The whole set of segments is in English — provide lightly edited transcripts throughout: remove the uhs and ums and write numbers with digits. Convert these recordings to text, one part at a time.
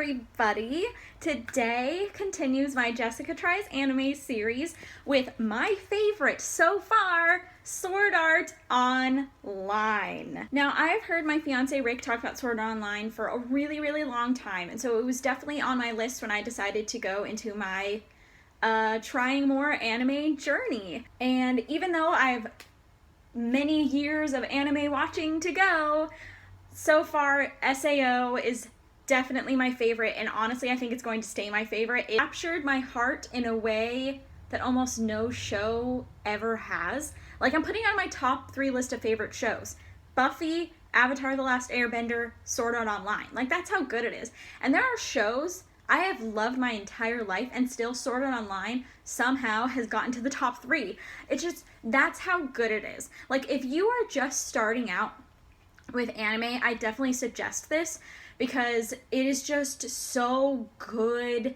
everybody! Today continues my Jessica Tries Anime series with my favorite so far, Sword Art Online. Now, I've heard my fiance Rick talk about Sword Art Online for a really long time, and so it was definitely on my list when I decided to go into my trying more anime journey. And even though I've many years of anime watching to go, so far SAO is definitely my favorite, and honestly I think it's going to stay my favorite. It captured my heart in a way that almost no show ever has. Like, I'm putting on my top 3 list of favorite shows: Buffy, Avatar: The Last Airbender, Sword Art Online. Like, that's how good it is. And there are shows I have loved my entire life, and still Sword Art Online somehow has gotten to the top 3. It's just, that's how good it is. Like, if you are just starting out with anime, I definitely suggest this, because it is just so good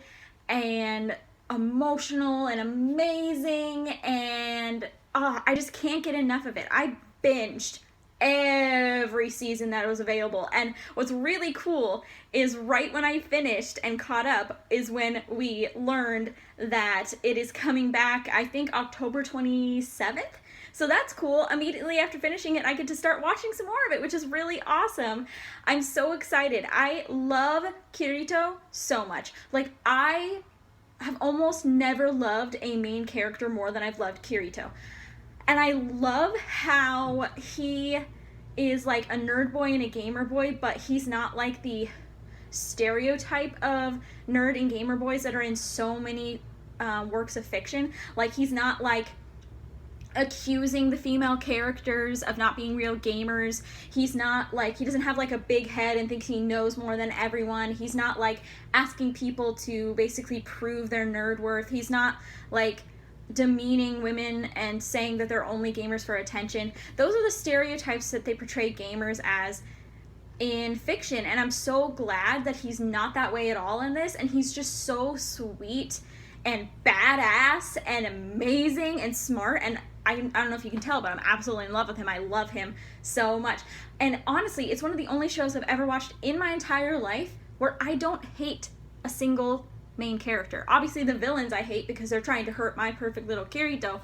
and emotional and amazing, and I just can't get enough of it. I binged every season that was available, and what's really cool is right when I finished and caught up is when we learned that it is coming back, I think October 27th. So that's cool. Immediately after finishing it, I get to start watching some more of it, which is really awesome. I'm so excited. I love Kirito so much. Like, I have almost never loved a main character more than I've loved Kirito. And I love how he is like a nerd boy and a gamer boy, but he's not like the stereotype of nerd and gamer boys that are in so many works of fiction. Like, he's not like accusing the female characters of not being real gamers. He's not like, he doesn't have like a big head and thinks he knows more than everyone. He's not like asking people to basically prove their nerd worth. He's not like demeaning women and saying that they're only gamers for attention. Those are the stereotypes that they portray gamers as in fiction, and I'm so glad that he's not that way at all in this, and he's just so sweet and badass and amazing and smart, and I don't know if you can tell, but I'm absolutely in love with him. I love him so much. And honestly, it's one of the only shows I've ever watched in my entire life where I don't hate a single main character. Obviously, the villains I hate because they're trying to hurt my perfect little Kirito,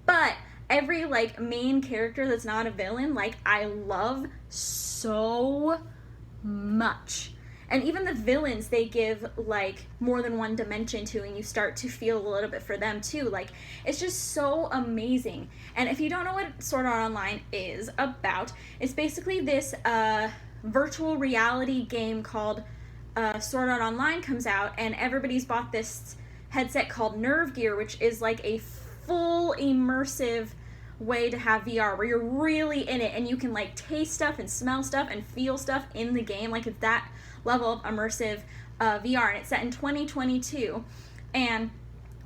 but every, like, main character that's not a villain, like, I love so much. And even the villains, they give, like, more than one dimension to, and you start to feel a little bit for them, too. Like, it's just so amazing. And if you don't know what Sword Art Online is about, it's basically this virtual reality game called Sword Art Online comes out, and everybody's bought this headset called Nerve Gear, which is like a full immersive way to have VR, where you're really in it, and you can, like, taste stuff and smell stuff and feel stuff in the game. Like, it's that level of immersive VR, and it's set in 2022, and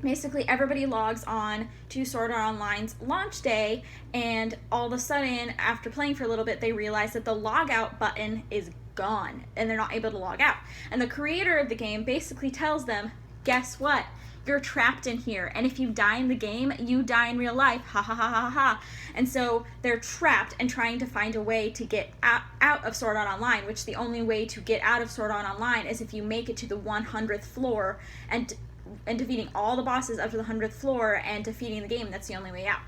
basically everybody logs on to Sword Art Online's launch day, and all of a sudden, after playing for a little bit, they realize that the log out button is gone, and they're not able to log out. And the creator of the game basically tells them, guess what? You're trapped in here, and if you die in the game, you die in real life. Ha ha ha ha ha. And so they're trapped and trying to find a way to get out of Sword Art Online, which the only way to get out of Sword Art Online is if you make it to the 100th floor and defeating all the bosses up to the 100th floor and defeating the game. That's the only way out.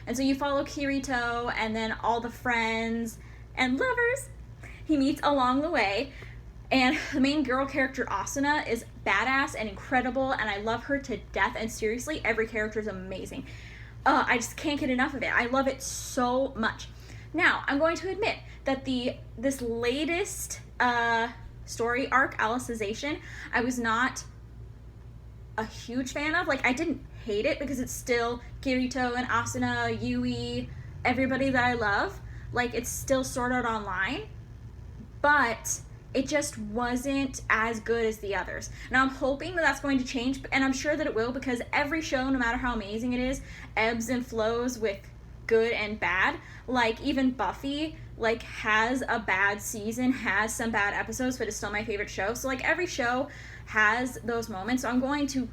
And so you follow Kirito and then all the friends and lovers he meets along the way. And the main girl character, Asuna, is badass and incredible, and I love her to death, and seriously, every character is amazing. I just can't get enough of it. I love it so much. Now, I'm going to admit that this latest story arc, Alicization, I was not a huge fan of. Like, I didn't hate it, because it's still Kirito and Asuna, Yui, everybody that I love. Like, it's still Sword Art Online, but it just wasn't as good as the others. Now, I'm hoping that that's going to change, and I'm sure that it will, because every show, no matter how amazing it is, ebbs and flows with good and bad. Like, even Buffy, like, has a bad season, has some bad episodes, but it's still my favorite show. So, like, every show has those moments. So I'm going to,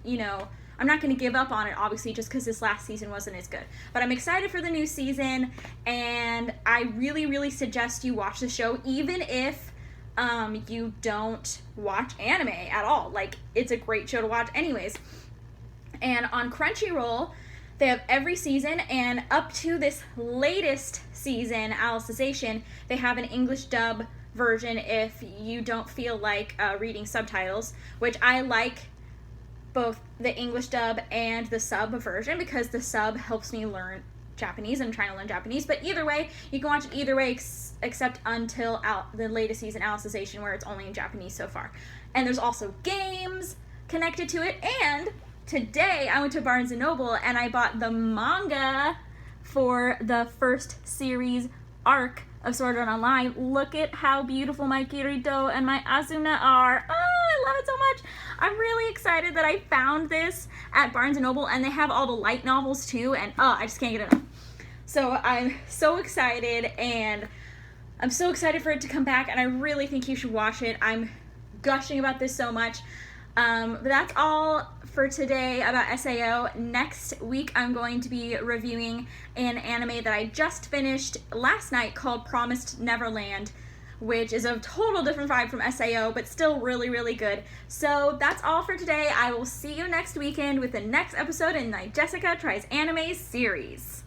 I'm not going to give up on it, obviously, just because this last season wasn't as good. But I'm excited for the new season, and I really suggest you watch the show, even if you don't watch anime at all. Like, it's a great show to watch anyways. And on Crunchyroll, they have every season, and up to this latest season, Alicization, they have an English dub version if you don't feel like reading subtitles, which I like both the English dub and the sub version because the sub helps me learn Japanese. I'm trying to learn Japanese, but either way, you can watch it either way except until the latest season, Alicization, where it's only in Japanese so far. And there's also games connected to it, and today I went to Barnes & Noble and I bought the manga for the first series arc of Sword Art Online. Look at how beautiful my Kirito and my Asuna are. Oh, I love it so much. I'm really excited that I found this at Barnes & Noble, and they have all the light novels too, and I just can't get enough. So I'm so excited, and I'm so excited for it to come back, and I really think you should watch it. I'm gushing about this so much. But that's all for today about SAO. Next week, I'm going to be reviewing an anime that I just finished last night called Promised Neverland, which is a total different vibe from SAO, but still really, really good. So that's all for today. I will see you next weekend with the next episode in my Jessica Tries Anime series.